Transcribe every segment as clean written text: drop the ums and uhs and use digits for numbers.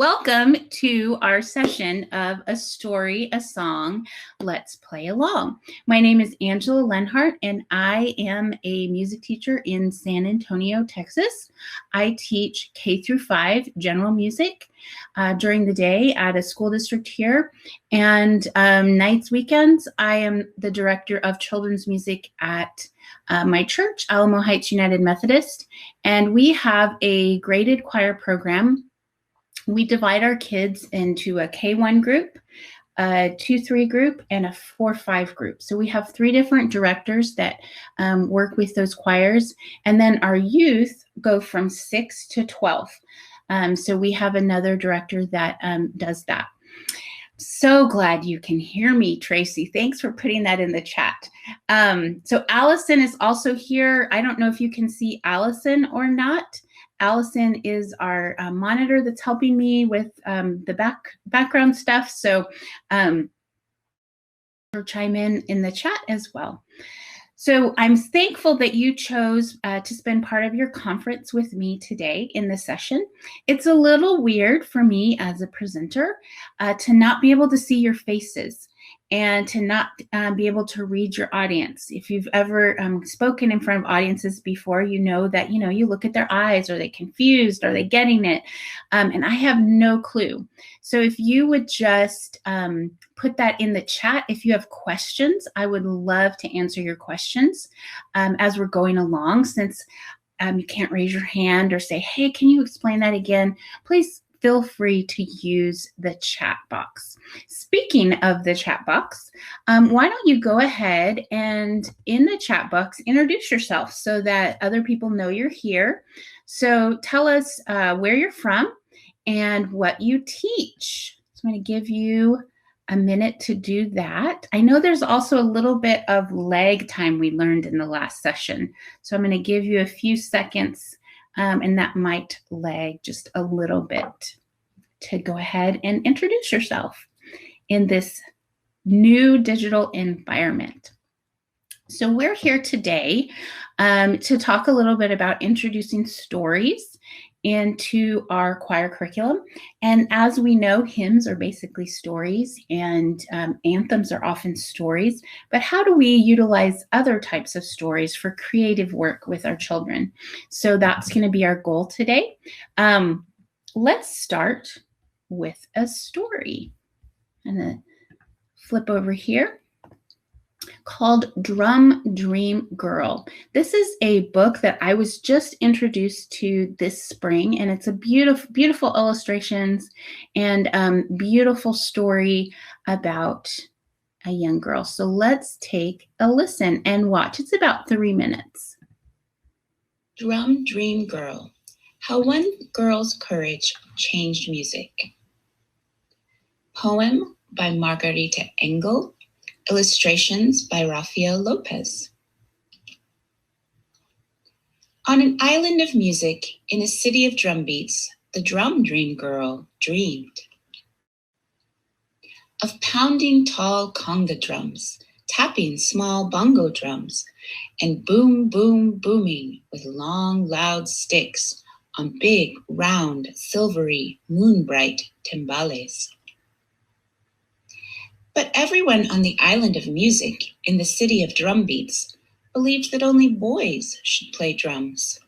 Welcome to our session of A Story, a Song, Let's Play Along. My name is Angela Leonhardt, and I am a music teacher in San Antonio, Texas. I teach K through 5 general music during the day at a school district here. And nights, weekends, I am the director of children's music at my church, Alamo Heights United Methodist. And we have a graded choir program. We divide our kids into a K1 group, a 2-3 group, and a 4-5 group. So we have 3 different directors that work with those choirs. And then our youth go from 6 to 12. So we have another director that does that. So glad you can hear me, Tracy. Thanks for putting that in the chat. So Allison is also here. I don't know if you can see Allison or not. Allison is our monitor that's helping me with the background stuff. So chime in the chat as well. So I'm thankful that you chose to spend part of your conference with me today in this session. It's a little weird for me as a presenter to not be able to see your faces and to not be able to read your audience. If you've ever spoken in front of audiences before, you know that, you look at their eyes. Are they confused? Are they getting it? And I have no clue. So if you would just put that in the chat. If you have questions, I would love to answer your questions as we're going along. Since you can't raise your hand or say, hey, can you explain that again? Please feel free to use the chat box. Speaking of the chat box, why don't you go ahead and in the chat box, introduce yourself so that other people know you're here. So tell us where you're from and what you teach. So I'm going to give you a minute to do that. I know there's also a little bit of lag time we learned in the last session. So I'm going to give you a few seconds and that might lag just a little bit to go ahead and introduce yourself in this new digital environment. So we're here today to talk a little bit about introducing stories into our choir curriculum. And as we know, hymns are basically stories and anthems are often stories, but how do we utilize other types of stories for creative work with our children? So that's going to be our goal today. Let's start with a story. I'm going to flip over here. Called Drum Dream Girl. This is a book that I was just introduced to this spring, and it's a beautiful illustrations and beautiful story about a young girl. So let's take a listen and watch. It's about 3 minutes. Drum Dream Girl, How One Girl's Courage Changed Music. Poem by Margarita Engel. Illustrations by Rafael Lopez. On an island of music, in a city of drum beats, the drum dream girl dreamed of pounding tall conga drums, tapping small bongo drums, and boom, boom, booming with long, loud sticks on big, round, silvery, moon-bright timbales. But everyone on the island of music, in the city of drum beats, believed that only boys should play drums.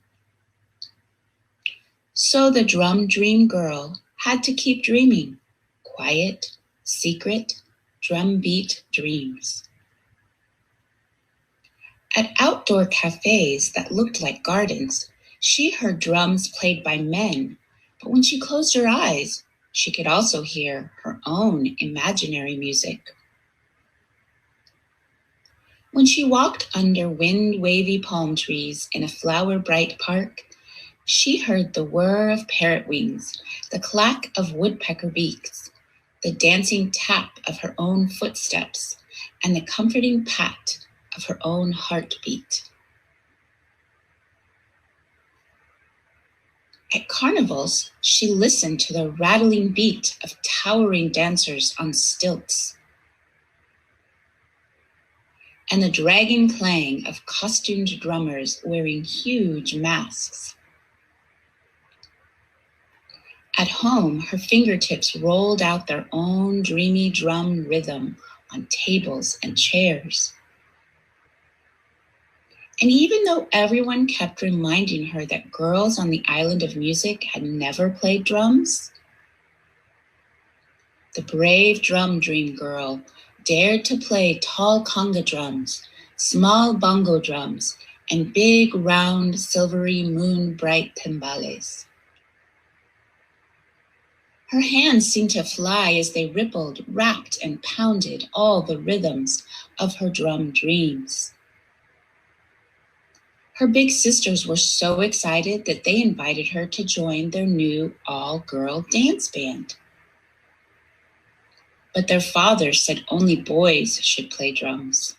So the drum dream girl had to keep dreaming, quiet, secret, drum beat dreams. At outdoor cafes that looked like gardens, she heard drums played by men, but when she closed her eyes, she could also hear her own imaginary music. When she walked under wind-wavy palm trees in a flower-bright park, she heard the whir of parrot wings, the clack of woodpecker beaks, the dancing tap of her own footsteps, and the comforting pat of her own heartbeat. At carnivals, she listened to the rattling beat of towering dancers on stilts and the dragging clang of costumed drummers wearing huge masks. At home, her fingertips rolled out their own dreamy drum rhythm on tables and chairs. And even though everyone kept reminding her that girls on the island of music had never played drums, the brave drum dream girl dared to play tall conga drums, small bongo drums, and big, round, silvery, moon-bright timbales. Her hands seemed to fly as they rippled, rapped, and pounded all the rhythms of her drum dreams. Her big sisters were so excited that they invited her to join their new all-girl dance band. But their fathers said only boys should play drums.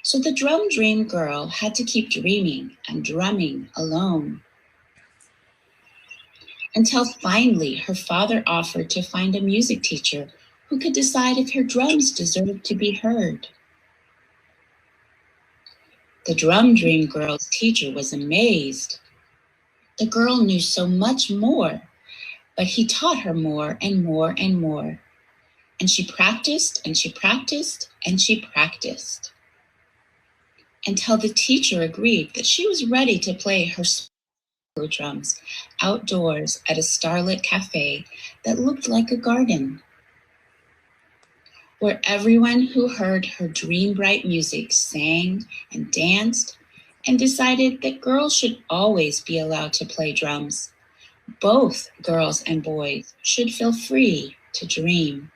So the drum dream girl had to keep dreaming and drumming alone. Until finally her father offered to find a music teacher who could decide if her drums deserved to be heard. The drum dream girl's teacher was amazed. The girl knew so much more, but he taught her more and more and more. And she practiced and she practiced and she practiced until the teacher agreed that she was ready to play her solo drums outdoors at a starlit cafe that looked like a garden, where everyone who heard her dream-bright music sang and danced and decided that girls should always be allowed to play drums. Both girls and boys should feel free to dream.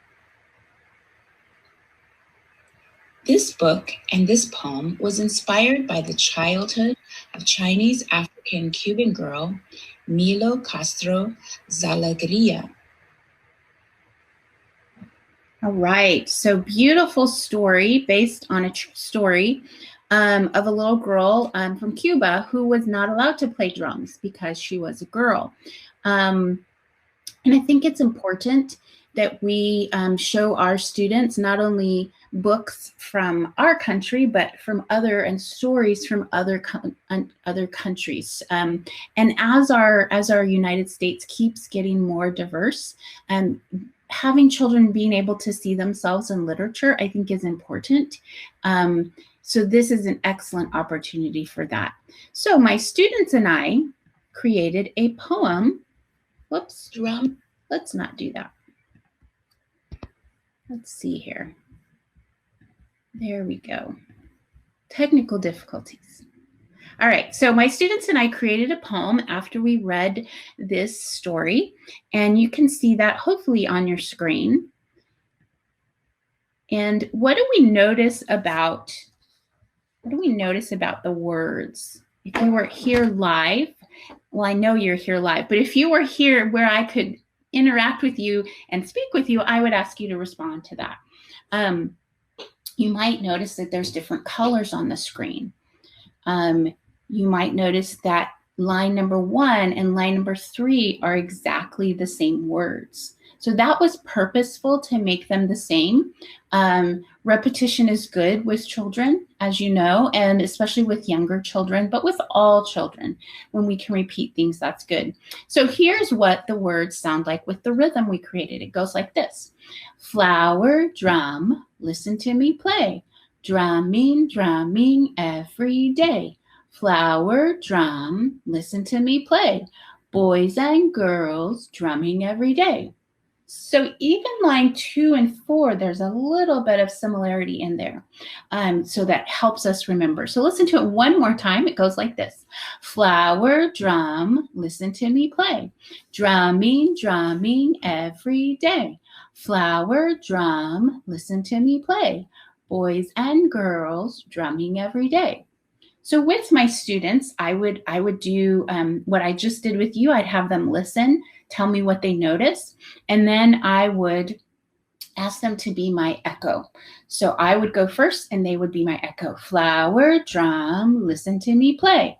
This book and this poem was inspired by the childhood of Chinese African Cuban girl Milo Castro Zalagria. All right, so beautiful story based on a true story of a little girl from Cuba who was not allowed to play drums because she was a girl. And I think it's important that we show our students not only books from our country, but from and stories from other countries. And as our United States keeps getting more diverse, having children being able to see themselves in literature, I think, is important. So this is an excellent opportunity for that. So my students and I created a poem. Whoops, drum. Let's not do that. Let's see here. There we go. Technical difficulties. All right, so my students and I created a poem after we read this story, and you can see that hopefully on your screen. And what do we notice about the words? If you were here live, well, I know you're here live, but if you were here where I could interact with you and speak with you, I would ask you to respond to that. You might notice that there's different colors on the screen. You might notice that line number 1 and line number 3 are exactly the same words. So that was purposeful to make them the same. Repetition is good with children, as you know, and especially with younger children, but with all children. When we can repeat things, that's good. So here's what the words sound like with the rhythm we created. It goes like this. Flower, drum, listen to me play. Drumming, drumming every day. Flower, drum, listen to me play. Boys and girls drumming every day. So even line 2 and 4, there's a little bit of similarity in there. So that helps us remember. So listen to it one more time. It goes like this. Flower, drum, listen to me play. Drumming, drumming every day. Flower, drum, listen to me play. Boys and girls drumming every day. So with my students, I would do what I just did with you. I'd have them listen, tell me what they noticed, and then I would ask them to be my echo. So I would go first and they would be my echo. Flower, drum, listen to me play.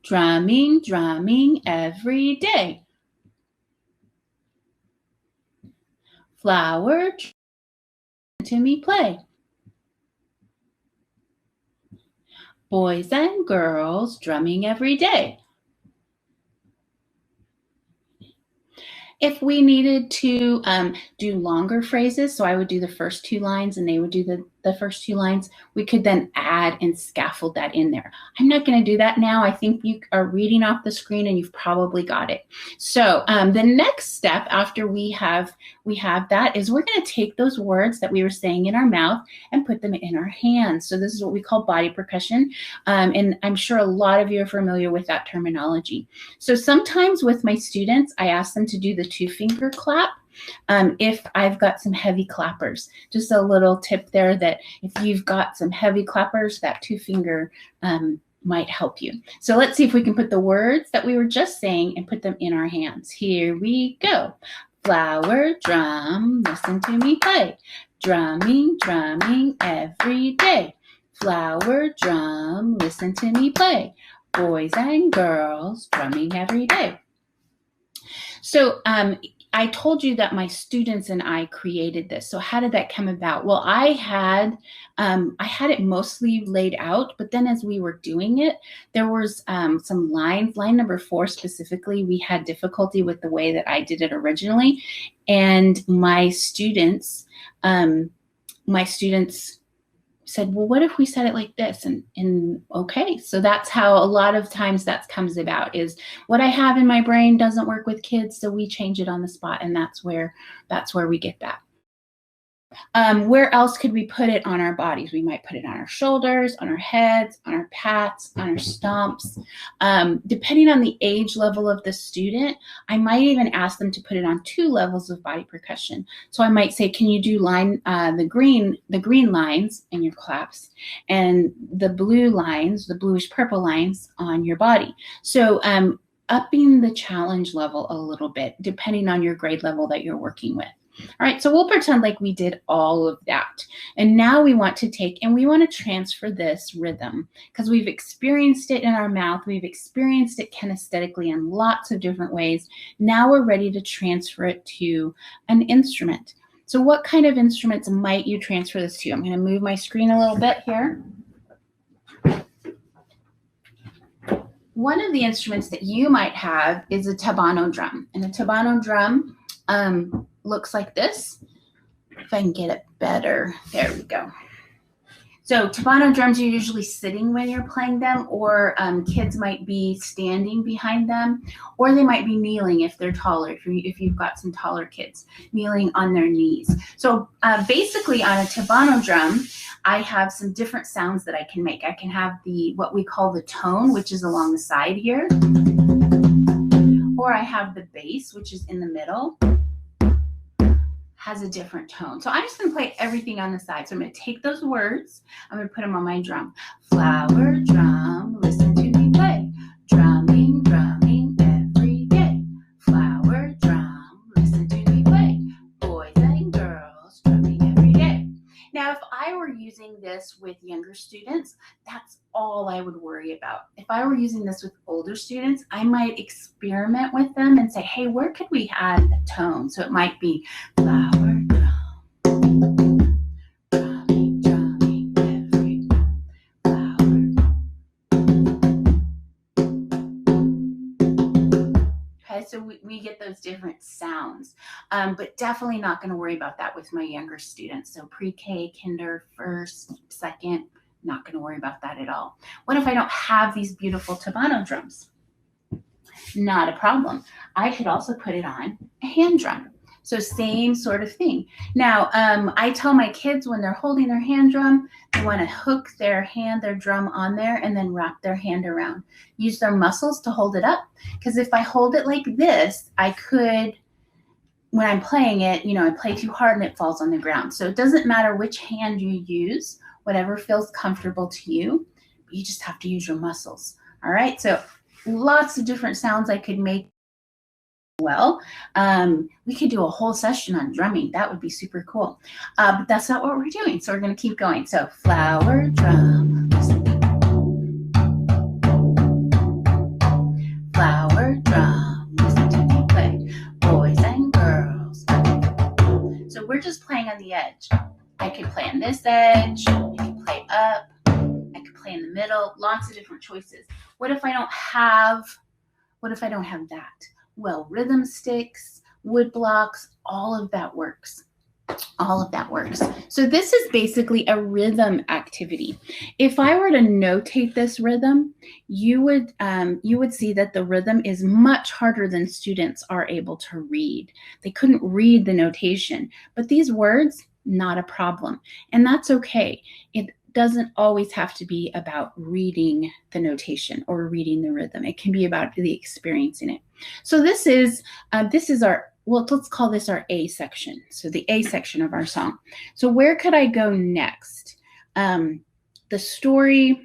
Drumming, drumming every day. Flower, listen to me play. Boys and girls drumming every day. If we needed to do longer phrases, so I would do the first 2 lines and they would do the first 2 lines, we could then add and scaffold that in there. I'm not going to do that now. I think you are reading off the screen and you've probably got it. So the next step after we have that is we're going to take those words that we were saying in our mouth and put them in our hands. So this is what we call body percussion. And I'm sure a lot of you are familiar with that terminology. So sometimes with my students, I ask them to do the 2-finger clap. If I've got some heavy clappers, just a little tip there that if you've got some heavy clappers, that 2-finger might help you. So let's see if we can put the words that we were just saying and put them in our hands. Here we go. Flower, drum, listen to me play. Drumming, drumming every day. Flower, drum, listen to me play. Boys and girls drumming every day. So I told you that my students and I created this. So how did that come about? Well, I had it mostly laid out, but then as we were doing it, there was some lines. Line number 4 specifically, we had difficulty with the way that I did it originally, and my students said, well, what if we said it like this? And okay, so that's how a lot of times that comes about, is what I have in my brain doesn't work with kids, so we change it on the spot, and that's where we get that. Where else could we put it on our bodies? We might put it on our shoulders, on our heads, on our pats, on our stomps. Depending on the age level of the student, I might even ask them to put it on 2 levels of body percussion. So I might say, can you do the green lines in your claps and the blue lines, the bluish purple lines on your body? So upping the challenge level a little bit, depending on your grade level that you're working with. All right, so we'll pretend like we did all of that. And now we want to take and we want to transfer this rhythm, because we've experienced it in our mouth. We've experienced it kinesthetically in lots of different ways. Now we're ready to transfer it to an instrument. So what kind of instruments might you transfer this to? I'm going to move my screen a little bit here. One of the instruments that you might have is a tabano drum. And a tabano drum looks like this. If I can get it better, there we go. So tabano drums are usually sitting when you're playing them, or kids might be standing behind them, or they might be kneeling if they're taller, if you've got some taller kids, kneeling on their knees. So basically on a tabano drum, I have some different sounds that I can make. I can have what we call the tone, which is along the side here, or I have the bass, which is in the middle, has a different tone. So I'm just going to play everything on the side. So I'm going to take those words, I'm going to put them on my drum. Flower, drum, listen to me play. Drumming, drumming every day. Flower, drum, listen to me play. Boys and girls drumming every day. Now, if I were using this with younger students, that's all I would worry about. If I were using this with older students, I might experiment with them and say, hey, where could we add a tone? So it might be flower, drum, drumming, drumming every flower. Okay, so we get those different sounds, but definitely not going to worry about that with my younger students. So pre-K, kinder, first, second, not going to worry about that at all. What if I don't have these beautiful tabano drums? Not a problem. I could also put it on a hand drum. So same sort of thing. Now, I tell my kids when they're holding their hand drum, they want to hook their drum on there and then wrap their hand around. Use their muscles to hold it up. Because if I hold it like this, I could, when I'm playing it, I play too hard and it falls on the ground. So it doesn't matter which hand you use, whatever feels comfortable to you, but you just have to use your muscles. All right, so lots of different sounds I could make. Well, we could do a whole session on drumming. That would be super cool. But that's not what we're doing, so we're going to keep going. So flower, drum, flower, drum, listen to me play. Boys and girls. So we're just playing on the edge. I could play on this edge, I could play up, I could play play in the middle, lots of different choices. What if I don't have that? Well, rhythm sticks, wood blocks, all of that works. All of that works. So this is basically a rhythm activity. If I were to notate this rhythm, you would see that the rhythm is much harder than students are able to read. They couldn't read the notation, but these words, not a problem. And that's okay. It doesn't always have to be about reading the notation or reading the rhythm. It can be about the experience in it. So this is our, well, let's call this our A section. So the A section of our song. So where could I go next? The story,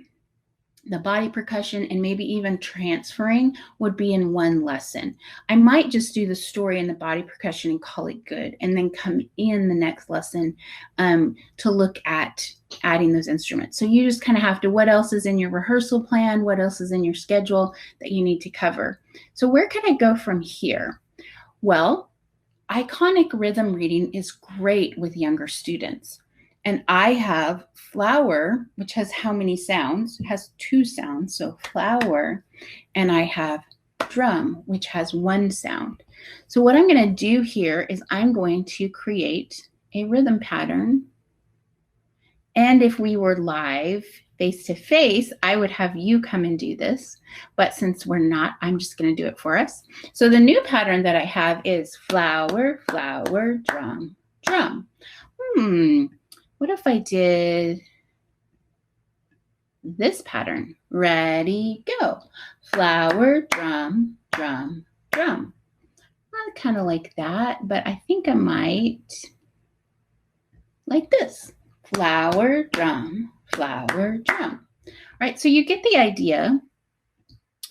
the body percussion, and maybe even transferring would be in one lesson. I might just do the story and the body percussion and call it good, and then come in the next lesson to look at adding those instruments. So you just kind of have to, what else is in your rehearsal plan? What else is in your schedule that you need to cover? So where can I go from here? Well, iconic rhythm reading is great with younger students. And I have flower, which has how many sounds? It has 2 sounds, so flower. And I have drum, which has 1 sound. So what I'm going to do here is I'm going to create a rhythm pattern. And if we were live face-to-face, I would have you come and do this. But since we're not, I'm just going to do it for us. So the new pattern that I have is flower, flower, drum, drum. What if I did this pattern? Ready, go. Flower, drum, drum, drum. I kind of like that, but I think I might like this. Flower, drum, flower, drum. Right, so you get the idea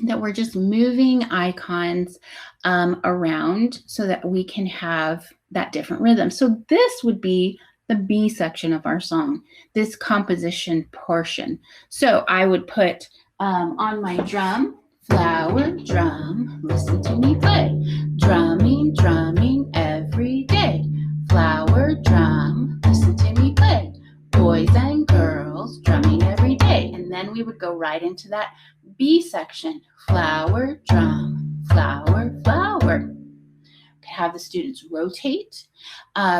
that we're just moving icons around so that we can have that different rhythm. So this would be the B section of our song, this composition portion. So I would put on my drum, flower, drum, listen to me play. Drumming, drumming every day. Flower, drum, listen to me play. Boys and girls drumming every day. And then we would go right into that B section. Flower, drum, flower, flower. Could have the students rotate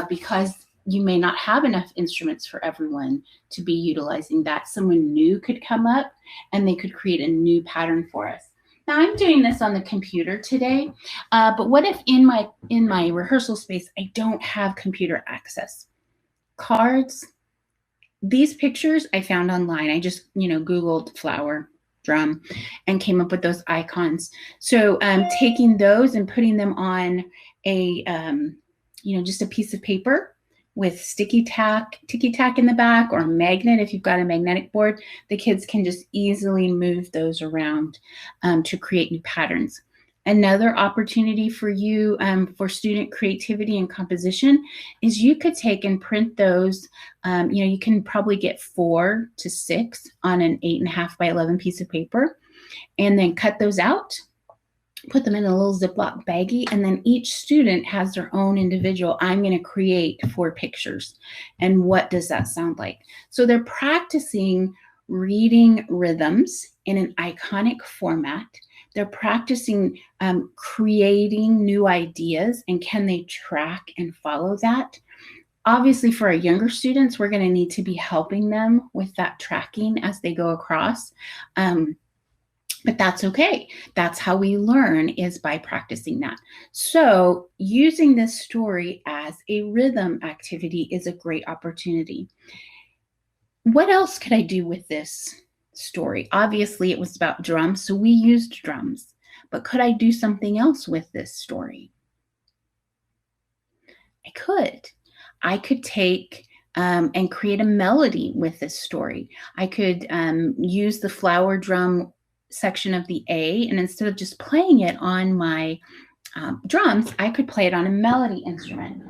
because you may not have enough instruments for everyone to be utilizing that. Someone new could come up and they could create a new pattern for us. Now I'm doing this on the computer today, but what if in my rehearsal space I don't have computer access? Cards. These pictures I found online. I just, Googled flower, drum, and came up with those icons. So taking those and putting them on a, just a piece of paper with ticky tack in the back, or a magnet. If you've got a magnetic board, the kids can just easily move those around to create new patterns. Another opportunity for you for student creativity and composition is you could take and print those. You can probably get 4 to 6 on an 8.5 by 11 piece of paper, and then cut those out, put them in a little Ziploc baggie, and then each student has their own individual, I'm going to create 4 pictures. And what does that sound like? So they're practicing reading rhythms in an iconic format. They're practicing creating new ideas, and can they track and follow that? Obviously, for our younger students, we're going to need to be helping them with that tracking as they go across. But that's okay. That's how we learn, is by practicing that. So using this story as a rhythm activity is a great opportunity. What else could I do with this story? Obviously, it was about drums, so we used drums. But could I do something else with this story? I could take and create a melody with this story. I could use the flower drum section of the A, and instead of just playing it on my drums, I could play it on a melody instrument.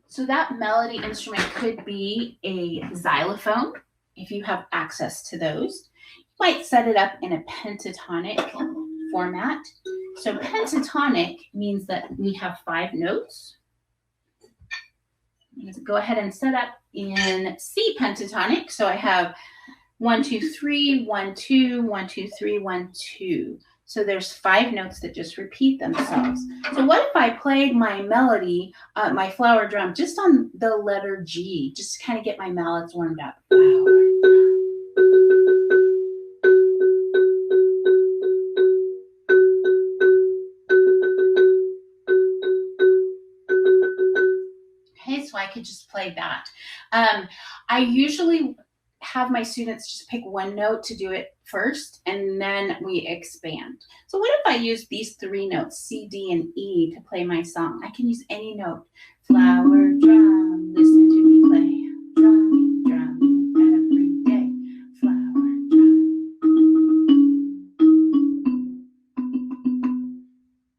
So that melody instrument could be a xylophone, if you have access to those. You might set it up in a pentatonic format. So pentatonic means that we have 5 notes. I'm going to go ahead and set up in C pentatonic. So I have 1, 2, 3, 1, 2, 1, 2, 3, 1, 2. So there's 5 notes that just repeat themselves. So what if I played my melody, my flower drum, just on the letter G, just to kind of get my mallets warmed up? Okay, so I could just play that. I usually have my students just pick one note to do it first, and then we expand. So what if I use these 3 notes, C, D, and E, to play my song? I can use any note. Flower drum, listen to me play. Drum, drum, every day. Flower drum.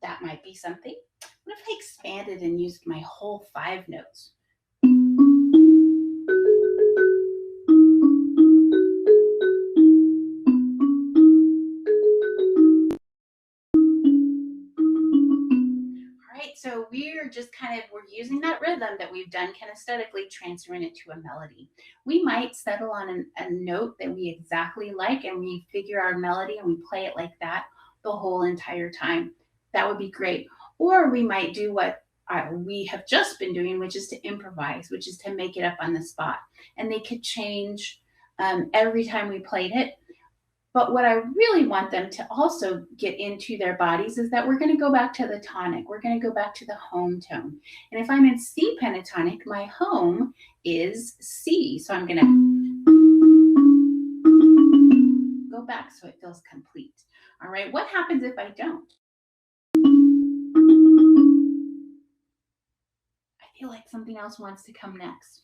That might be something. What if I expanded and used my whole 5 notes? So we're just we're using that rhythm that we've done kinesthetically, transferring it to a melody. We might settle on a note that we exactly like, and we figure our melody and we play it like that the whole entire time. That would be great. Or we might do what we have just been doing, which is to improvise, which is to make it up on the spot. And they could change every time we played it. But what I really want them to also get into their bodies is that we're going to go back to the tonic. We're going to go back to the home tone. And if I'm in C pentatonic, my home is C. So I'm going to go back so it feels complete. All right, what happens if I don't? I feel like something else wants to come next.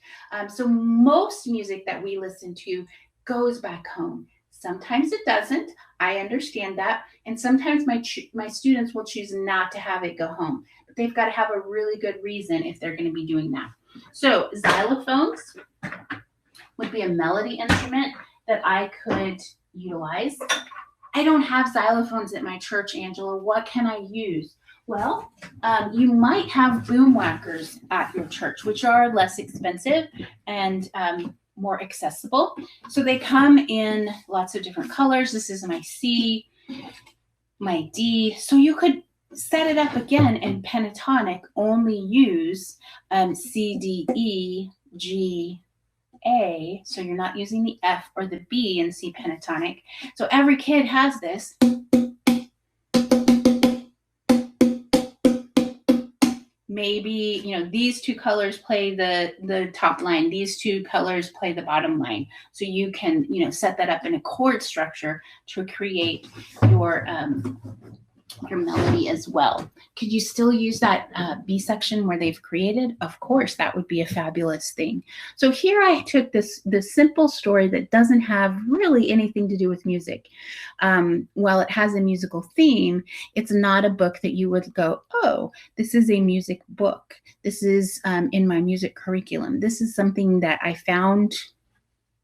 So most music that we listen to goes back home. Sometimes it doesn't. I understand that. And sometimes my students will choose not to have it go home. But they've got to have a really good reason if they're going to be doing that. So xylophones would be a melody instrument that I could utilize. I don't have xylophones at my church, Angela. What can I use? Well, you might have boom whackers at your church, which are less expensive and more accessible. So they come in lots of different colors. This is my C, my D. So you could set it up again in pentatonic, only use C, D, E, G, A. So you're not using the F or the B in C pentatonic. So every kid has this. Maybe, these 2 colors play the top line. These 2 colors play the bottom line. So you can, set that up in a chord structure to create your melody as well. Could you still use that B section where they've created? Of course, that would be a fabulous thing. So here I took this simple story that doesn't have really anything to do with music. While it has a musical theme, it's not a book that you would go, oh, this is a music book. This is in my music curriculum. This is something that I found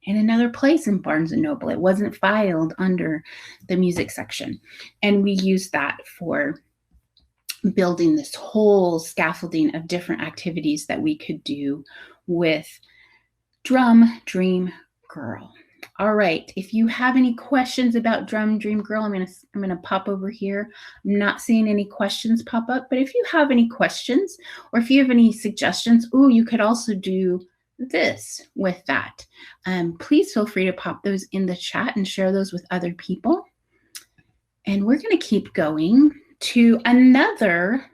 in another place in Barnes & Noble. It wasn't filed under the music section. And we used that for building this whole scaffolding of different activities that we could do with Drum Dream Girl. All right, if you have any questions about Drum Dream Girl, I'm gonna pop over here. I'm not seeing any questions pop up, but if you have any questions or if you have any suggestions, you could also do this with that. Please feel free to pop those in the chat and share those with other people. And we're going to keep going to another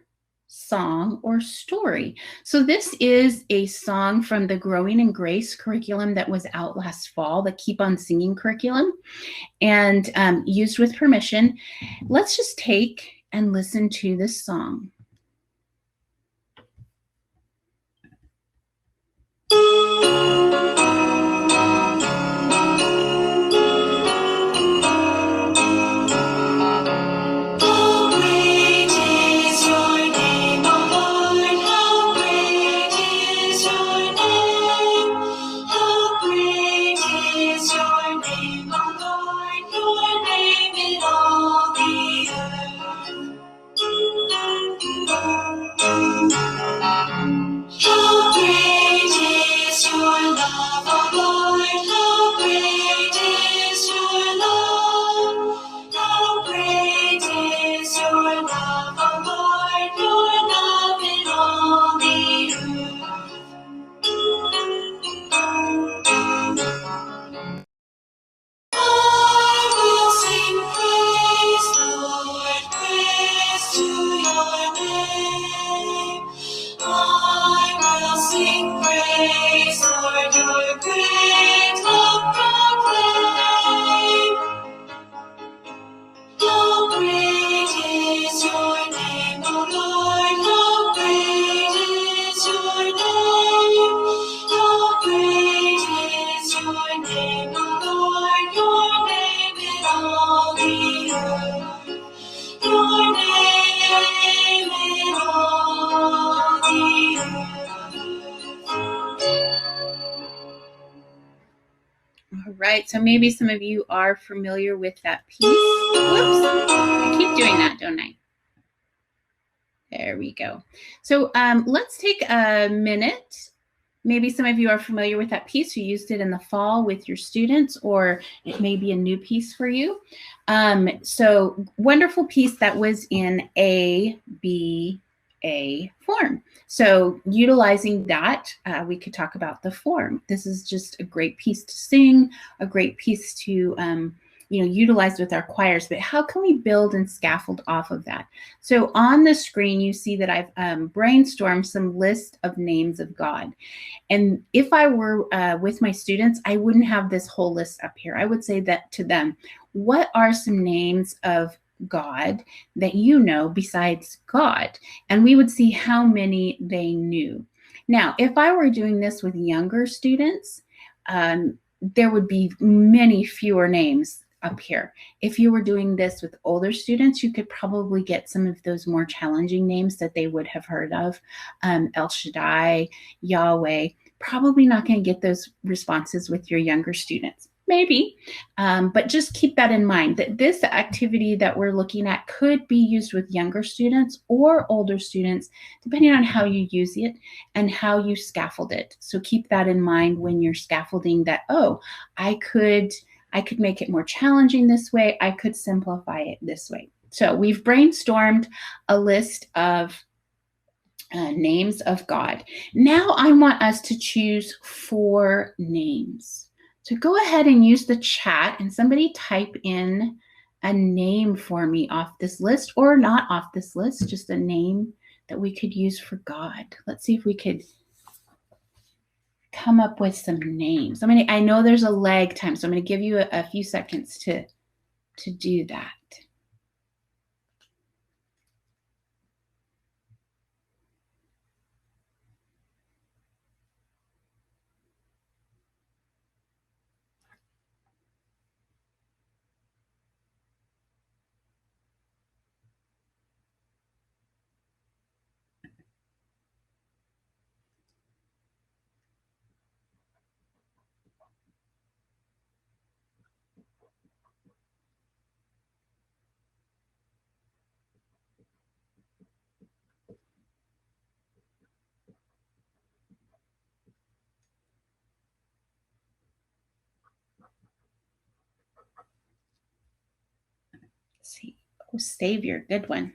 song or story. So this is a song from the Growing in Grace curriculum that was out last fall, the Keep on Singing curriculum, and used with permission. Let's just take and listen to this song. How great to your name. I will sing praise, Lord, your great love proclaim. How great is your name, O Lord, how great is your name. How great is your name, O Lord, your name in all the earth. Your name in all the All right, so maybe some of you are familiar with that piece. Whoops, I keep doing that, don't I? There we go. So let's take a minute. Maybe some of you are familiar with that piece. You used it in the fall with your students, or it may be a new piece for you. So wonderful piece that was in A, B, A form. So utilizing that, we could talk about the form. This is just a great piece to sing, a great piece to utilize with our choirs, but how can we build and scaffold off of that? So on the screen, you see that I've brainstormed some list of names of God. And if I were with my students, I wouldn't have this whole list up here. I would say that to them, what are some names of God that you know besides God? And we would see how many they knew. Now, if I were doing this with younger students, there would be many fewer names up here. If you were doing this with older students, you could probably get some of those more challenging names that they would have heard of. El Shaddai, Yahweh. Probably not going to get those responses with your younger students. Maybe, but just keep that in mind, that this activity that we're looking at could be used with younger students or older students, depending on how you use it and how you scaffold it. So keep that in mind when you're scaffolding that, oh, I could make it more challenging this way. I could simplify it this way. So we've brainstormed a list of names of God. Now I want us to choose 4 names. So go ahead and use the chat and somebody type in a name for me off this list, or not off this list, just a name that we could use for God. Let's see if we could come up with some names. I know there's a lag time, so I'm going to give you a few seconds to do that. Let's see. Oh, Savior, good one.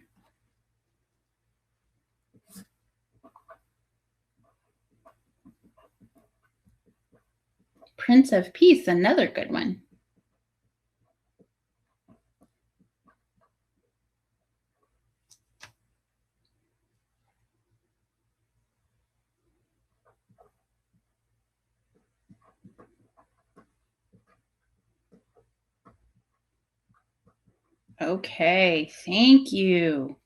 Prince of Peace, another good one. Okay, thank you.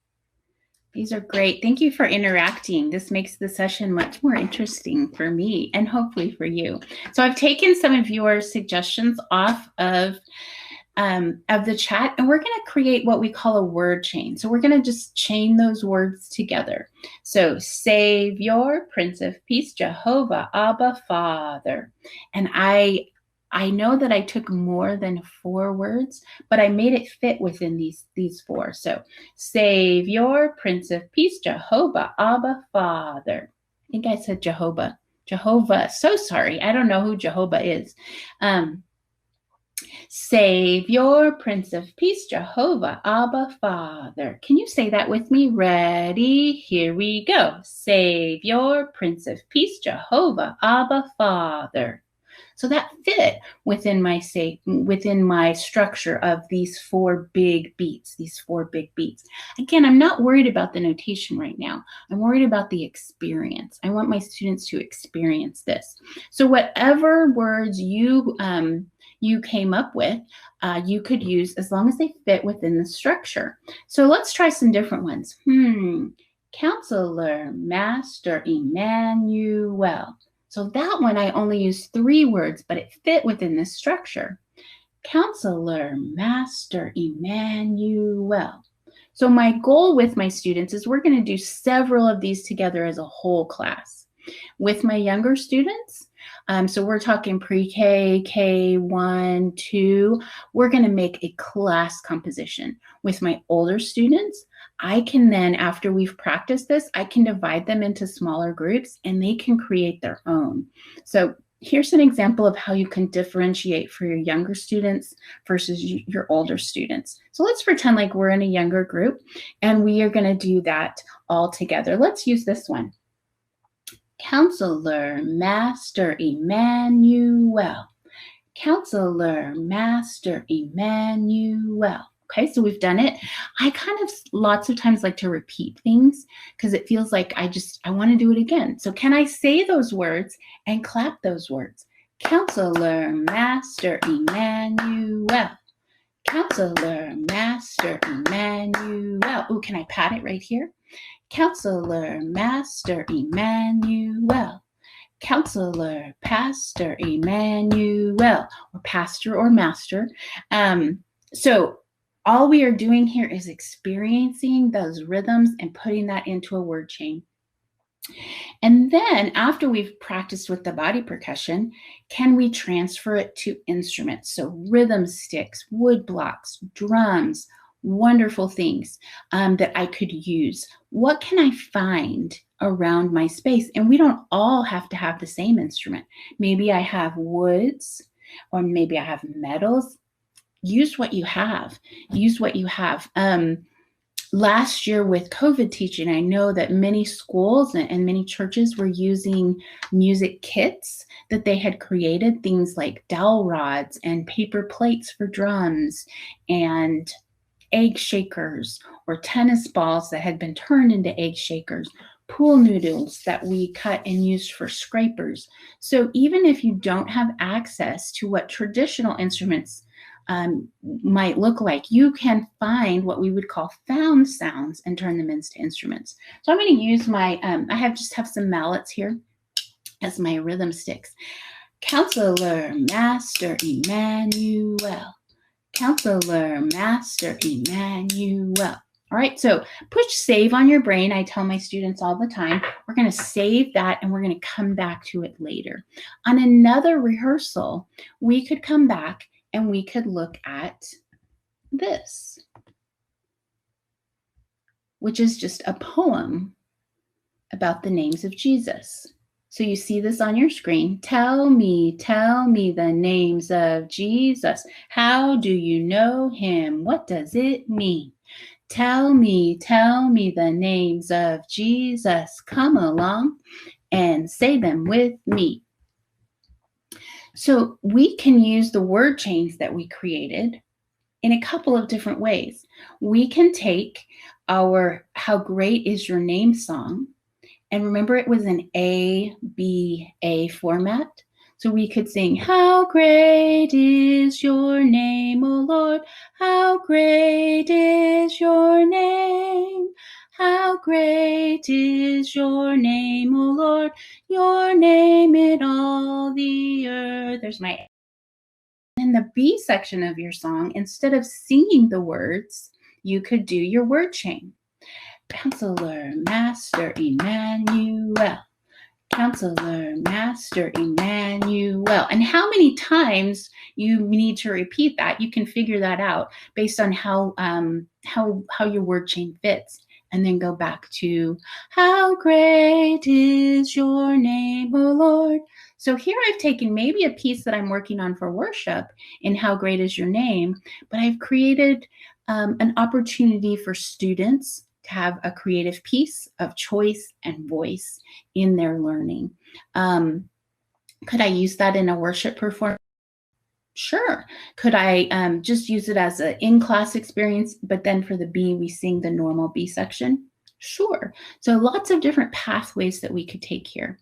These are great. Thank you for interacting. This makes the session much more interesting for me and hopefully for you. So I've taken some of your suggestions off of the chat, and we're going to create what we call a word chain. So we're going to just chain those words together. So Savior, Prince of Peace, Jehovah, Abba, Father. And I know that I took more than 4 words, but I made it fit within these 4. So Savior, Prince of Peace, Jehovah, Abba, Father. I think I said Jehovah. Jehovah. So sorry. I don't know who Jehovah is. Savior, Prince of Peace, Jehovah, Abba, Father. Can you say that with me? Ready? Here we go. Savior, Prince of Peace, Jehovah, Abba, Father. So that fit within my structure of these 4 big beats, Again, I'm not worried about the notation right now. I'm worried about the experience. I want my students to experience this. So whatever words you came up with, you could use as long as they fit within the structure. So let's try some different ones. Counselor, Master, Emmanuel. So that one, I only used 3 words, but it fit within this structure. Counselor, Master, Emmanuel. So my goal with my students is we're going to do several of these together as a whole class. With my younger students, so we're talking pre-K, K1, 2, we're going to make a class composition. With my older students, I can then, after we've practiced this, I can divide them into smaller groups and they can create their own. So here's an example of how you can differentiate for your younger students versus your older students. So let's pretend like we're in a younger group and we are going to do that all together. Let's use this one. Counselor, Master, Emmanuel. Counselor, Master, Emmanuel. Okay, so we've done it. I kind of lots of times like to repeat things because it feels like I want to do it again. So can I say those words and clap those words? Counselor, Master, Emmanuel. Counselor, Master, Emmanuel. Oh, can I pat it right here? Counselor, Master, Emmanuel. Counselor, Pastor, Emmanuel, or pastor or master. So all we are doing here is experiencing those rhythms and putting that into a word chain. And then after we've practiced with the body percussion, can we transfer it to instruments? So rhythm sticks, wood blocks, drums, wonderful things that I could use. What can I find around my space? And we don't all have to have the same instrument. Maybe I have woods, or maybe I have metals. Use what you have. Use what you have. Last year with COVID teaching, I know that many schools and many churches were using music kits that they had created, things like dowel rods and paper plates for drums and egg shakers or tennis balls that had been turned into egg shakers, pool noodles that we cut and used for scrapers. So even if you don't have access to what traditional instruments might look like, you can find what we would call found sounds and turn them into instruments. So I'm going to use my, I just have some mallets here as my rhythm sticks. Counselor, Master, Emmanuel. Counselor, Master, Emmanuel. All right, so push save on your brain. I tell my students all the time, we're going to save that and we're going to come back to it later. On another rehearsal, we could come back and we could look at this, which is just a poem about the names of Jesus. So you see this on your screen. Tell me the names of Jesus. How do you know him? What does it mean? Tell me the names of Jesus. Come along and say them with me. So we can use the word chains that we created in a couple of different ways. We can take our How Great Is Your Name song, and remember it was an A-B-A format. So we could sing, how great is your name, O Lord, how great is your name. How great is your name, O Lord, your name in all the earth. There's my. In the B section of your song, instead of singing the words, you could do your word chain. Counselor, Master, Emmanuel. Counselor, Master, Emmanuel. And how many times you need to repeat that, you can figure that out based on how your word chain fits. And then go back to, how great is your name, O Lord. So here I've taken maybe a piece that I'm working on for worship in How Great Is Your Name, but I've created an opportunity for students to have a creative piece of choice and voice in their learning. Could I use that in a worship performance? Sure. Could I just use it as an in-class experience, but then for the B, we sing the normal B section? Sure. So lots of different pathways that we could take here.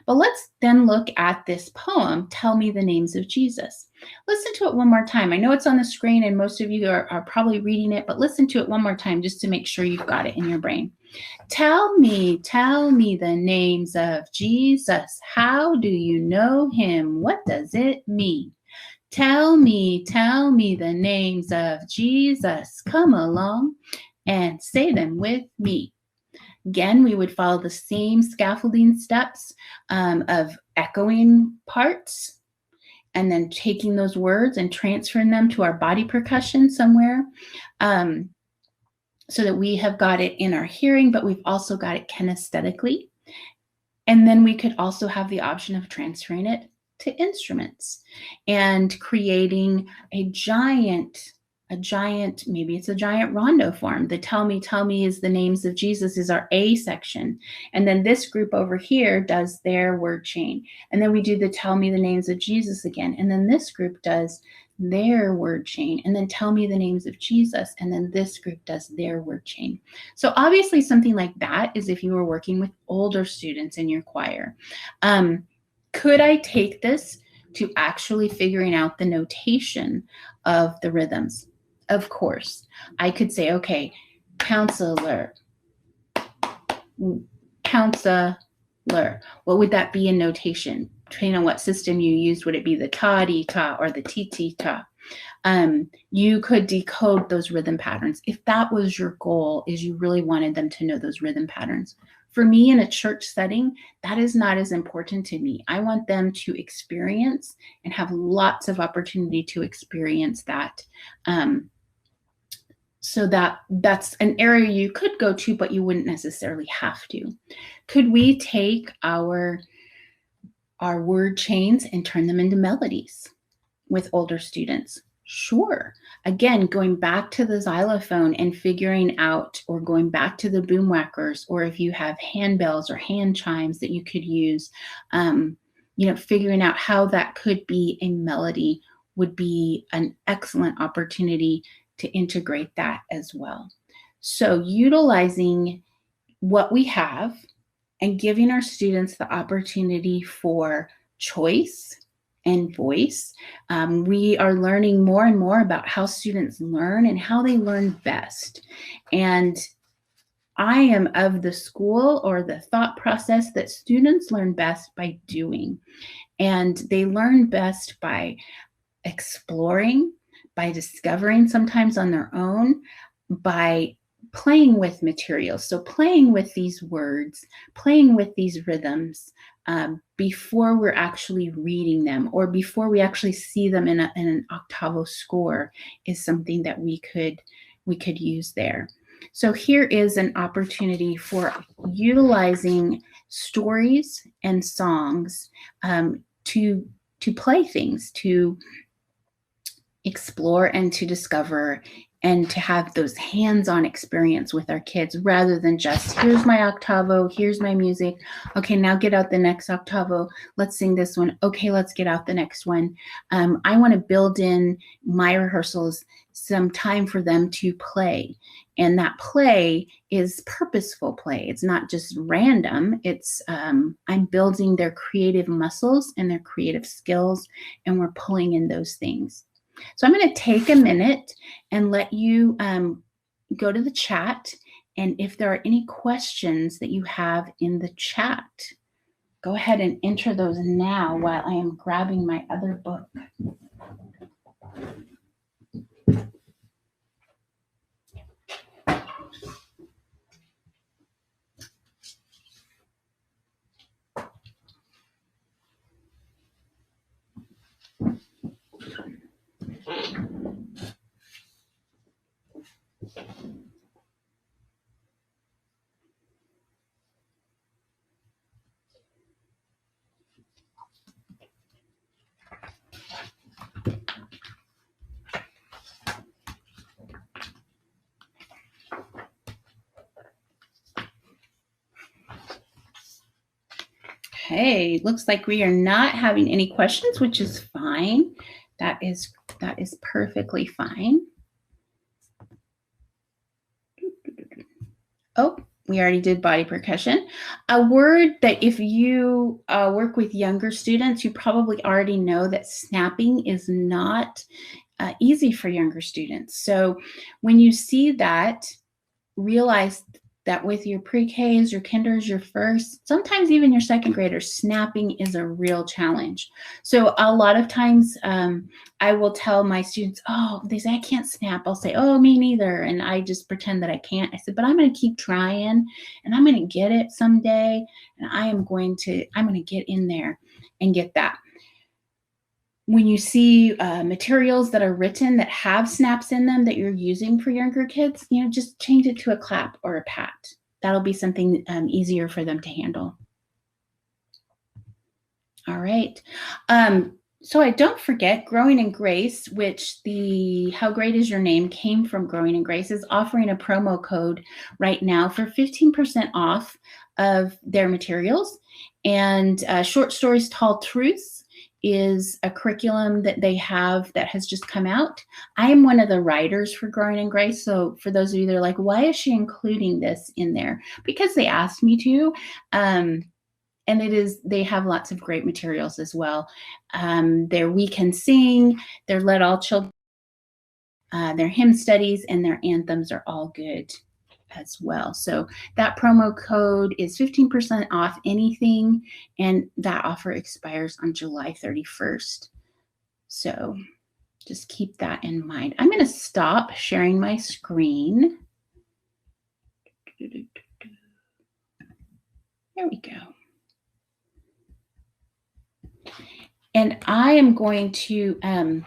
But let's then look at this poem, Tell Me the Names of Jesus. Listen to it one more time. I know it's on the screen and most of you are probably reading it, but listen to it one more time just to make sure you've got it in your brain. Tell me the names of Jesus. How do you know him? What does it mean? Tell me the names of Jesus. Come along and say them with me. Again, we would follow the same scaffolding steps of echoing parts and then taking those words and transferring them to our body percussion somewhere so that we have got it in our hearing, but we've also got it kinesthetically. And then we could also have the option of transferring it to instruments and creating a giant, maybe it's a giant rondo form. The tell me is the names of Jesus is our A section. And then this group over here does their word chain. And then we do the tell me the names of Jesus again. And then this group does their word chain, and then tell me the names of Jesus, and then this group does their word chain. So obviously something like that is if you were working with older students in your choir. Could I take this to actually figuring out the notation of the rhythms? Of course. I could say, okay, counselor. What would that be in notation? Depending on what system you used, would it be the ta-dee-ta or the ti-ti-ta? You could decode those rhythm patterns if that was your goal, is you really wanted them to know those rhythm patterns. For me, in a church setting, that is not as important to me. I want them to experience and have lots of opportunity to experience that. So that's an area you could go to, but you wouldn't necessarily have to. Could we take our word chains and turn them into melodies with older students? Sure. Again, going back to the xylophone and figuring out, or going back to the boomwhackers, or if you have handbells or hand chimes that you could use, figuring out how that could be a melody would be an excellent opportunity to integrate that as well. So utilizing what we have and giving our students the opportunity for choice and voice. We are learning more and more about how students learn and how they learn best. And I am of the school or the thought process that students learn best by doing. And they learn best by exploring, by discovering sometimes on their own, by playing with materials. So playing with these words, playing with these rhythms before we're actually reading them, or before we actually see them in an octavo score, is something that we could use there. So here is an opportunity for utilizing stories and songs to play things, to explore and to discover, and to have those hands-on experience with our kids, rather than just, here's my octavo, here's my music. Okay, now get out the next octavo. Let's sing this one. Okay, let's get out the next one. I want to build in my rehearsals some time for them to play. And that play is purposeful play. It's not just random. It's I'm building their creative muscles and their creative skills, and we're pulling in those things. So I'm going to take a minute and let you go to the chat. And if there are any questions that you have in the chat, go ahead and enter those now while I am grabbing my other book. Okay, looks like we are not having any questions, which is fine. That is perfectly fine. Oh, we already did body percussion. A word that if you work with younger students, you probably already know that snapping is not easy for younger students. So when you see that, realize that with your pre-Ks, your kinders, your first, sometimes even your second graders, snapping is a real challenge. So a lot of times I will tell my students, oh, they say I can't snap. I'll say, oh, me neither. And I just pretend that I can't. I said, but I'm going to keep trying and I'm going to get it someday. And I'm going to get in there and get that. When you see materials that are written that have snaps in them that you're using for younger kids, just change it to a clap or a pat. That'll be something easier for them to handle. All right. So I don't forget, Growing in Grace, which the How Great Is Your Name came from Growing in Grace, is offering a promo code right now for 15% off of their materials. And Short Stories, Tall Truths is a curriculum that they have that has just come out. I am one of the writers for Growing in Grace. So for those of you that are like, why is she including this in there? Because they asked me to. And they have lots of great materials as well. Their We Can Sing, their Let All Children, their hymn studies, and their anthems are all good as well. So that promo code is 15% off anything, and that offer expires on July 31st. So just keep that in mind. I'm going to stop sharing my screen. There we go. And I am going to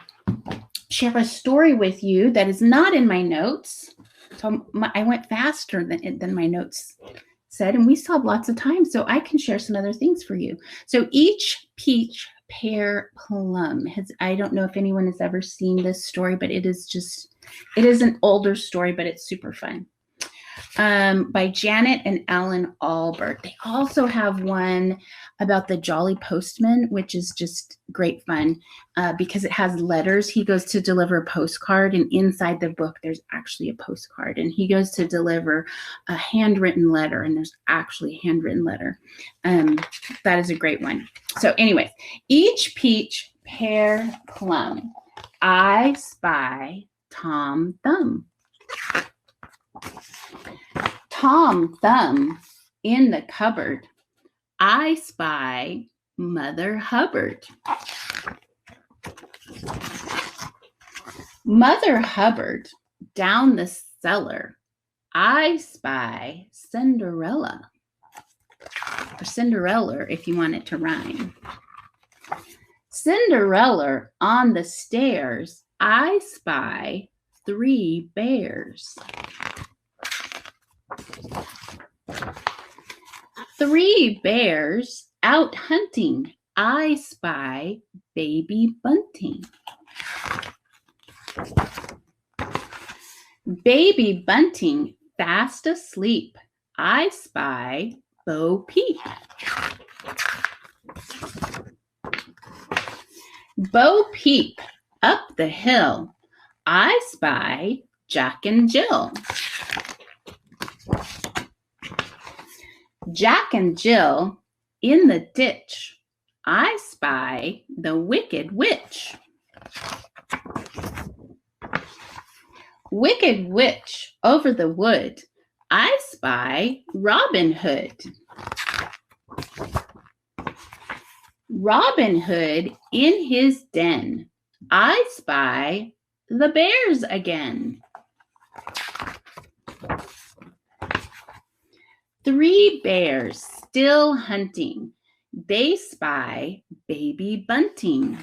share a story with you that is not in my notes. So I went faster than my notes said, and we still have lots of time, so I can share some other things for you. So each peach, pear, plum I don't know if anyone has ever seen this story, but it is an older story, but it's super fun. By Janet and Alan Albert. They also have one about the Jolly Postman, which is just great fun because it has letters. He goes to deliver a postcard, and inside the book, there's actually a postcard. And he goes to deliver a handwritten letter, and there's actually a handwritten letter. That is a great one. So anyways, each peach, pear, plum, I spy Tom Thumb. Tom Thumb in the cupboard, I spy Mother Hubbard. Mother Hubbard down the cellar, I spy Cinderella. Or Cinderella if you want it to rhyme. Cinderella on the stairs, I spy 3 bears. 3 bears out hunting, I spy Baby Bunting. Baby Bunting fast asleep, I spy Bo Peep. Bo Peep up the hill, I spy Jack and Jill. Jack and Jill in the ditch, I spy the Wicked Witch. Wicked Witch over the wood, I spy Robin Hood. Robin Hood in his den, I spy the bears again. 3 bears still hunting, they spy Baby Bunting.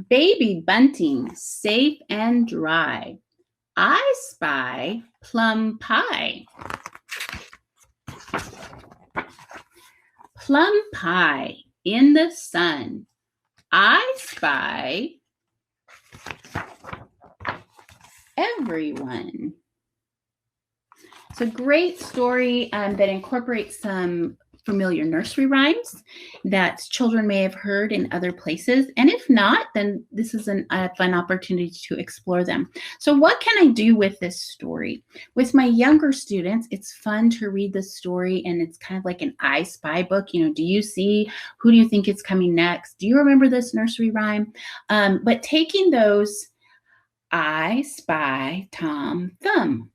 Baby Bunting safe and dry, I spy Plum Pie. Plum Pie in the sun, I spy everyone. It's a great story that incorporates some familiar nursery rhymes that children may have heard in other places. And if not, then this is a fun opportunity to explore them. So what can I do with this story? With my younger students, it's fun to read the story, and it's kind of like an I Spy book. You know, do you see, who do you think is coming next? Do you remember this nursery rhyme? But taking those, I spy Tom Thumb,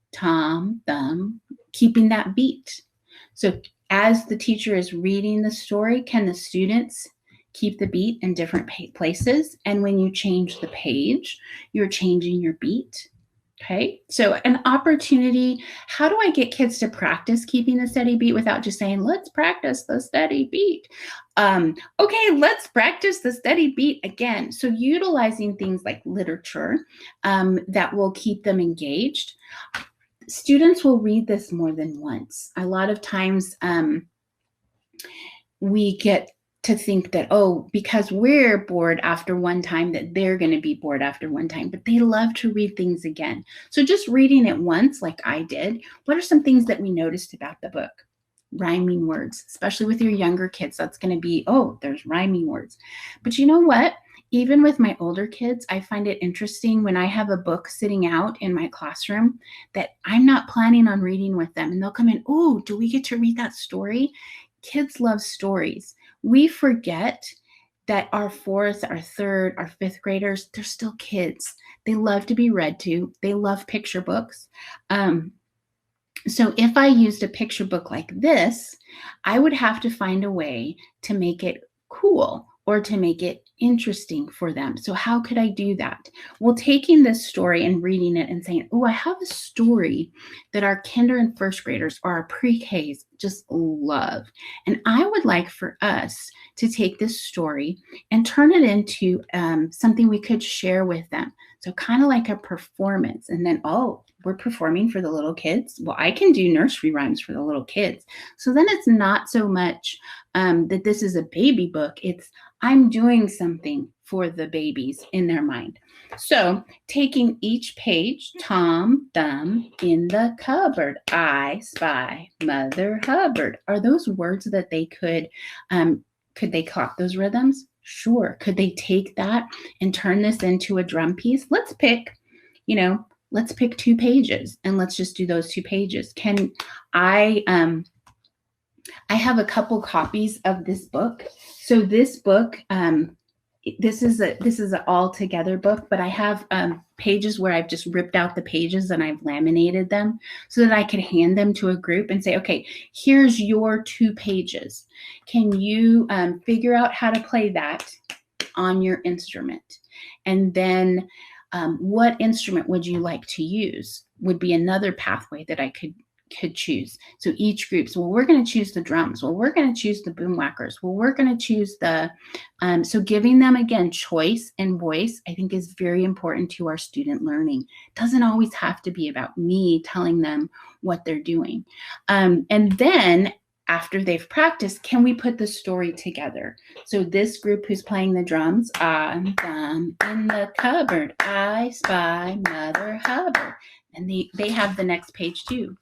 keeping that beat. So as the teacher is reading the story, can the students keep the beat in different places? And when you change the page, you're changing your beat. Okay, so an opportunity. How do I get kids to practice keeping the steady beat without just saying, let's practice the steady beat? Okay, let's practice the steady beat again. So utilizing things like literature that will keep them engaged. Students will read this more than once. A lot of times we get to think that, oh, because we're bored after one time, that they're going to be bored after one time, but they love to read things again. So just reading it once, like I did, what are some things that we noticed about the book? Rhyming words, especially with your younger kids. That's going to be, oh, there's rhyming words. But you know what? Even with my older kids, I find it interesting when I have a book sitting out in my classroom that I'm not planning on reading with them. And they'll come in, oh, do we get to read that story? Kids love stories. We forget that our fourth, our third, our fifth graders, they're still kids. They love to be read to. They love picture books. So if I used a picture book like this, I would have to find a way to make it cool or to make it interesting for them. So how could I do that? Well, taking this story and reading it and saying, oh, I have a story that our kinder and first graders or our pre-Ks just love. And I would like for us to take this story and turn it into something we could share with them. So kind of like a performance. And then, oh, we're performing for the little kids. Well, I can do nursery rhymes for the little kids. So then it's not so much that this is a baby book. It's I'm doing something for the babies in their mind. So taking each page, Tom Thumb in the cupboard, I spy Mother Hubbard. Are those words that they could they clock those rhythms? Sure. Could they take that and turn this into a drum piece? Let's pick, let's pick 2 pages and let's just do those 2 pages. Can I have a couple copies of this book. So this book, this is an all together book, but I have pages where I've just ripped out the pages and I've laminated them so that I could hand them to a group and say, okay, here's your 2 pages. Can you figure out how to play that on your instrument? And then what instrument would you like to use would be another pathway that I could choose. So each group, so we're going to choose the drums. Well, we're going to choose the boom whackers. Well, we're going to choose the, so giving them, again, choice and voice, I think is very important to our student learning. It doesn't always have to be about me telling them what they're doing. And then after they've practiced, can we put the story together? So this group who's playing the drums, I'm thumb in the cupboard, I spy Mother Hubbard. And they have the next page too.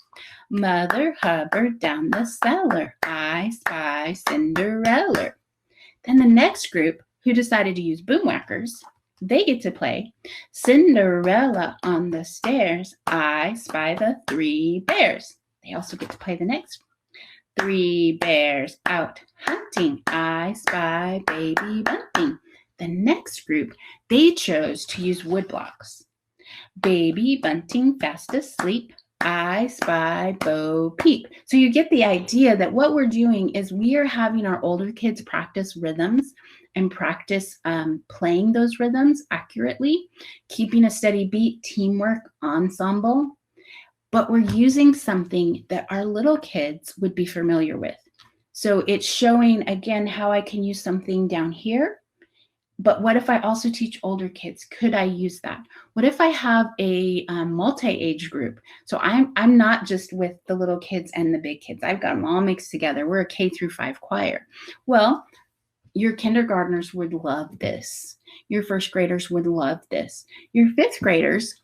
Mother Hubbard down the cellar, I spy Cinderella. Then the next group who decided to use boom whackers, they get to play Cinderella on the stairs, I spy the 3 bears. They also get to play the next 3 bears out hunting, I spy Baby Bunting. The next group, they chose to use wood blocks. Baby Bunting fast asleep, I spy Bo Peep. So you get the idea that what we're doing is we are having our older kids practice rhythms and practice playing those rhythms accurately, keeping a steady beat, teamwork, ensemble. But we're using something that our little kids would be familiar with. So it's showing, again, how I can use something down here. But what if I also teach older kids? Could I use that? What if I have a multi-age group? So I'm not just with the little kids and the big kids. I've got them all mixed together. We're a K-5 choir. Well, your kindergartners would love this. Your first graders would love this. Your fifth graders,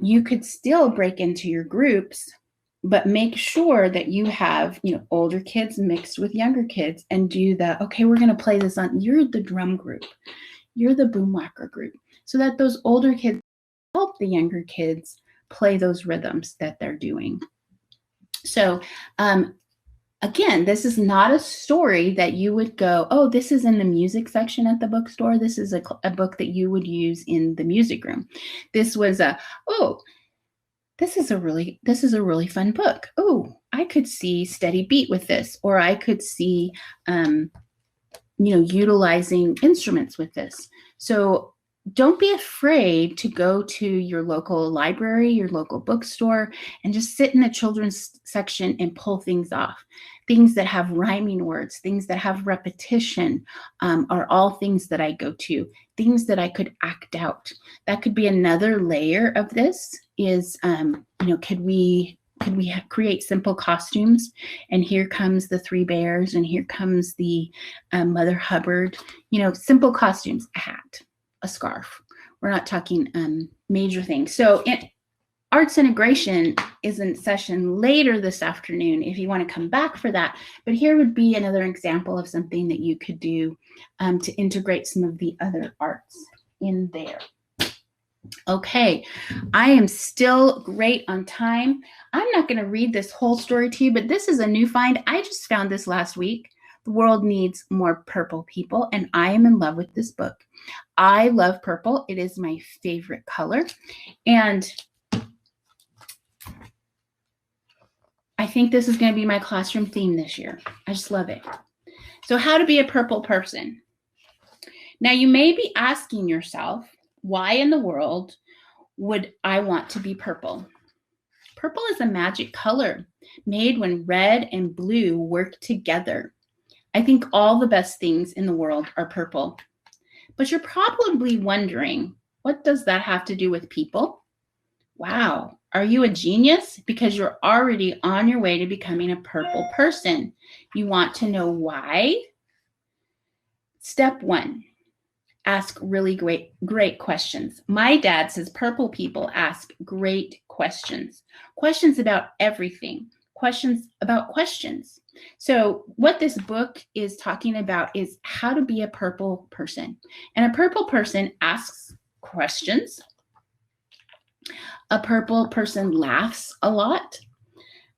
you could still break into your groups but make sure that you have, older kids mixed with younger kids and do the, okay, we're going to play this on, you're the drum group, you're the boomwhacker group, so that those older kids help the younger kids play those rhythms that they're doing. So, again, this is not a story that you would go, oh, this is in the music section at the bookstore. This is a book that you would use in the music room. This was this is a really fun book. Oh, I could see steady beat with this, or I could see, utilizing instruments with this. So don't be afraid to go to your local library, your local bookstore, and just sit in the children's section and pull things off. Things that have rhyming words, things that have repetition, are all things that I go to, things that I could act out. That could be another layer of this is, could we create simple costumes? And here comes the three bears, and here comes the Mother Hubbard, simple costumes, a hat, a scarf. We're not talking major things. So Arts Integration is in session later this afternoon if you want to come back for that. But here would be another example of something that you could do to integrate some of the other arts in there. Okay, I am still great on time. I'm not going to read this whole story to you, but this is a new find. I just found this last week. The world needs more purple people, and I am in love with this book. I love purple. It is my favorite color, and I think this is going to be my classroom theme this year. I just love it. So how to be a purple person. Now, you may be asking yourself, why in the world would I want to be purple? Purple is a magic color made when red and blue work together. I think all the best things in the world are purple. But you're probably wondering, what does that have to do with people? Wow, are you a genius? Because you're already on your way to becoming a purple person. You want to know why? Step 1, ask really great questions. My dad says purple people ask great questions. Questions about everything. Questions about questions. So what this book is talking about is how to be a purple person. And a purple person asks questions. A purple person laughs a lot.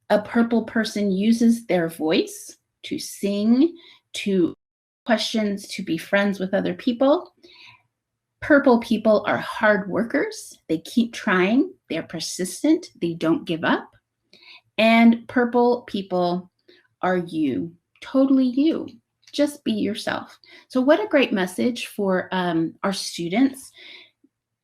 A purple person uses their voice to sing, to questions, to be friends with other people. Purple people are hard workers. They keep trying. They're persistent. They don't give up. And purple people are you, totally you. Just be yourself. So what a great message for our students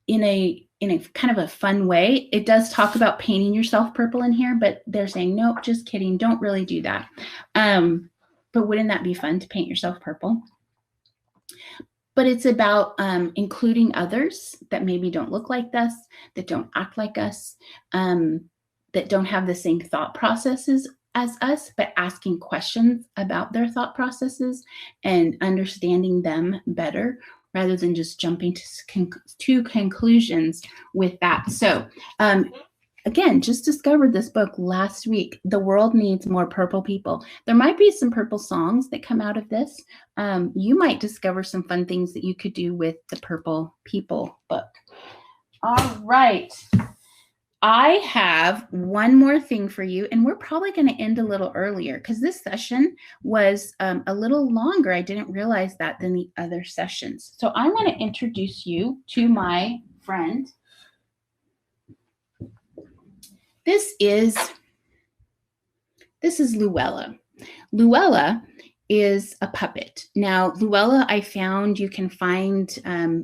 in a kind of a fun way. It does talk about painting yourself purple in here, but they're saying, nope, just kidding. Don't really do that. But wouldn't that be fun to paint yourself purple? But it's about including others that maybe don't look like us, that don't act like us, that don't have the same thought processes as us, but asking questions about their thought processes and understanding them better rather than just jumping to conclusions with that. So again, just discovered this book last week. The world needs more purple people. There might be some purple songs that come out of this. You might discover some fun things that you could do with the Purple People book. All right. I have one more thing for you, and we're probably going to end a little earlier because this session was a little longer. I didn't realize that than the other sessions. So I want to introduce you to my friend. This is Luella. Luella is a puppet. Now, Luella, I found you can find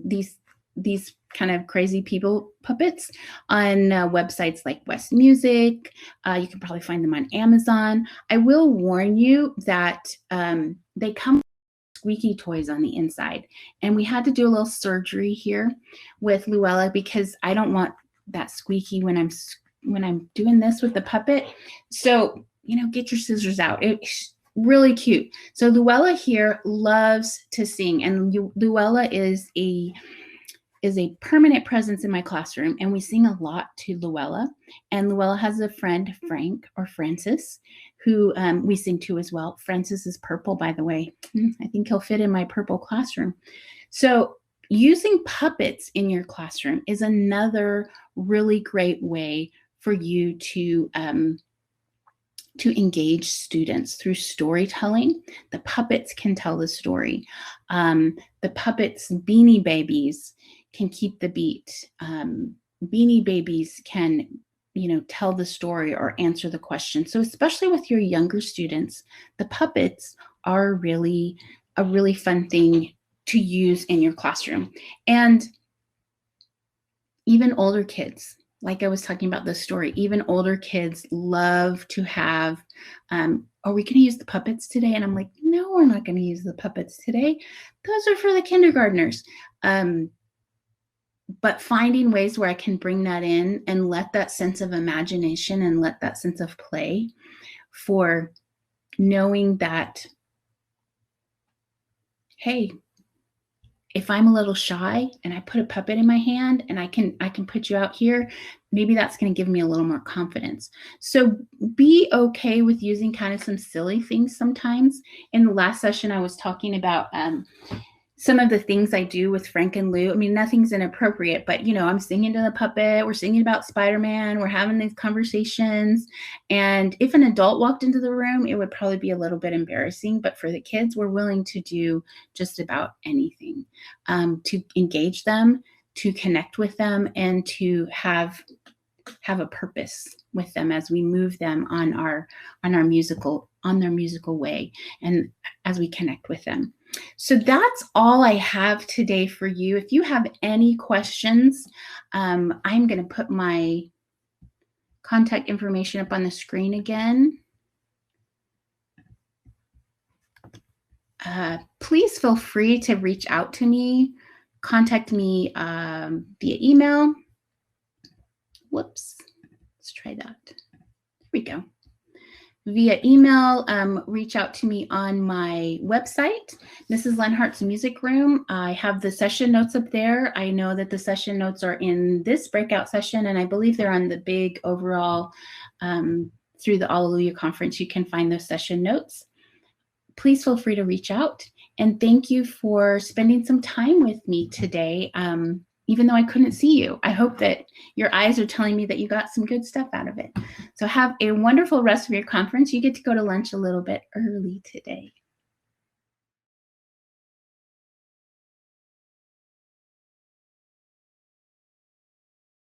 these kind of crazy people puppets on websites like West Music. You can probably find them on Amazon. I will warn you that they come with squeaky toys on the inside. And we had to do a little surgery here with Luella because I don't want that squeaky when I'm doing this with the puppet. So, get your scissors out. It's really cute. So Luella here loves to sing, and Luella is is a permanent presence in my classroom, and we sing a lot to Luella. And Luella has a friend, Frank or Francis, who we sing to as well. Francis is purple, by the way. I think he'll fit in my purple classroom. So using puppets in your classroom is another really great way for you to engage students through storytelling. The puppets can tell the story. The puppets' Beanie Babies can keep the beat. Beanie Babies can, tell the story or answer the question. So especially with your younger students, the puppets are really a really fun thing to use in your classroom. And even older kids, like I was talking about this story, even older kids love to have, are we going to use the puppets today? And I'm like, no, we're not going to use the puppets today. Those are for the kindergartners. But finding ways where I can bring that in and let that sense of imagination and let that sense of play, for knowing that, hey, if I'm a little shy and I put a puppet in my hand and I can put you out here, maybe that's going to give me a little more confidence. So be okay with using kind of some silly things sometimes. In the last session, I was talking about some of the things I do with Frank and Lou. I mean, nothing's inappropriate, but I'm singing to the puppet. We're singing about Spider-Man. We're having these conversations. And if an adult walked into the room, it would probably be a little bit embarrassing. But for the kids, we're willing to do just about anything to engage them, to connect with them, and to have a purpose with them as we move them on their musical way, and as we connect with them. So that's all I have today for you. If you have any questions, I'm going to put my contact information up on the screen again. Please feel free to reach out to me. Contact me via email. Whoops, let's try that. There we go. Via email, reach out to me on my website, Mrs. Leonhardt's Music Room. I have the session notes up there. I know that the session notes are in this breakout session, and I believe they're on the big overall through the Alleluia conference. You can find those session notes. Please feel free to reach out, and thank you for spending some time with me today. Even though I couldn't see you, I hope that your eyes are telling me that you got some good stuff out of it. So have a wonderful rest of your conference. You get to go to lunch a little bit early today.